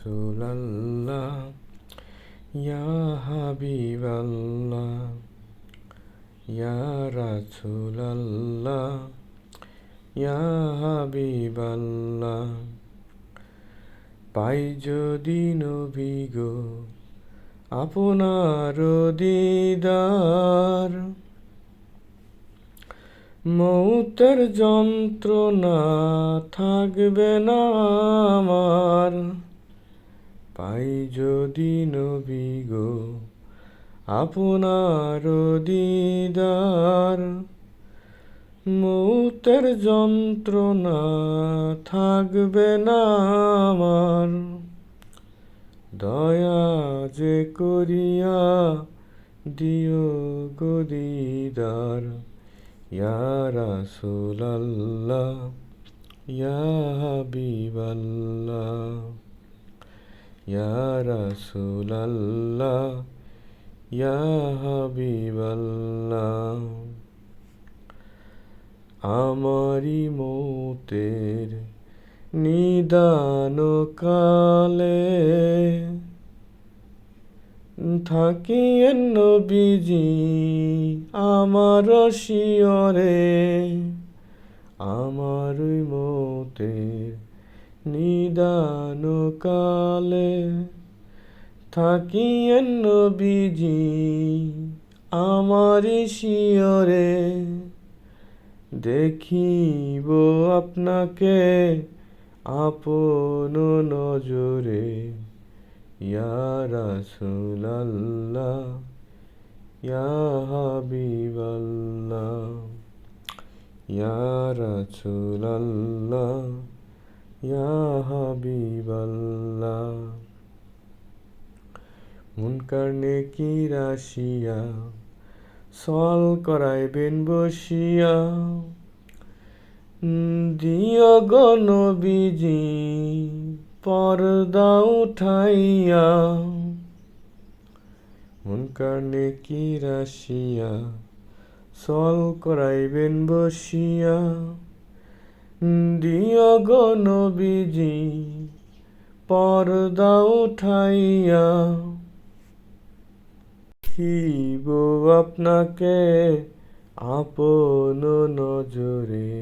রাসূলাল্লাহ ইয়া হাবিবাল্লাহ ইয়া রাসূলাল্লাহ ইয়া হাবিবাল্লাহ পাই যদি নবী গো আপনার দিদার মৌতের যন্ত্রণা থাকবে না আমার পাই যদি নবী গো আপনার দিদার মৌতের যন্ত্রণা থাকবে না আমার দয়া যে করিয়া দিও গো দিদার ইয়া রাসূলাল্লাহ ইয়া হাবিবাল্লাহ ইয়া রাসূলাল্লাহ ইয়া হাবিবাল্লাহ আমারি মৌতের নিদান কালে থাকিয়েন নবীজি আমার শিয়রে আমার মৌতের নিদান কালে থাকিয়েন নবীজি আমার শিয়রে দেখিব আপনাকে আপন নজরে ইয়া রাসূলাল্লাহ ইয়া হাবিবাল্লাহ ইয়া রাসূলাল্লাহ ইয়া হাবিবাল্লাহ মুনকার নেকির আসিয়া সওয়াল করাইবেন বসিয়া দিও গো নবীজি পর্দা উঠাইয়া মুনকার নেকির আসিয়া সওয়াল করাইবেন বসিয়া দিও গো নবীজি পর্দা উঠাইয়া দেখিব আপনাকে আপন নজরে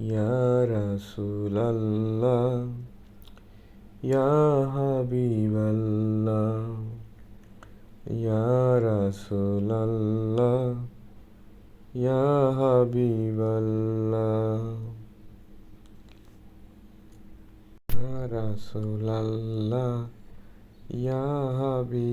ইয়া রাসূলাল্লাহ ইয়া হাবিবাল্লাহ ইয়া রাসূলাল্লাহ ইয়া হাবিবাল্লাহ ইয়া রাসূলাল্লাহ ইয়া হাবিবাল্লাহ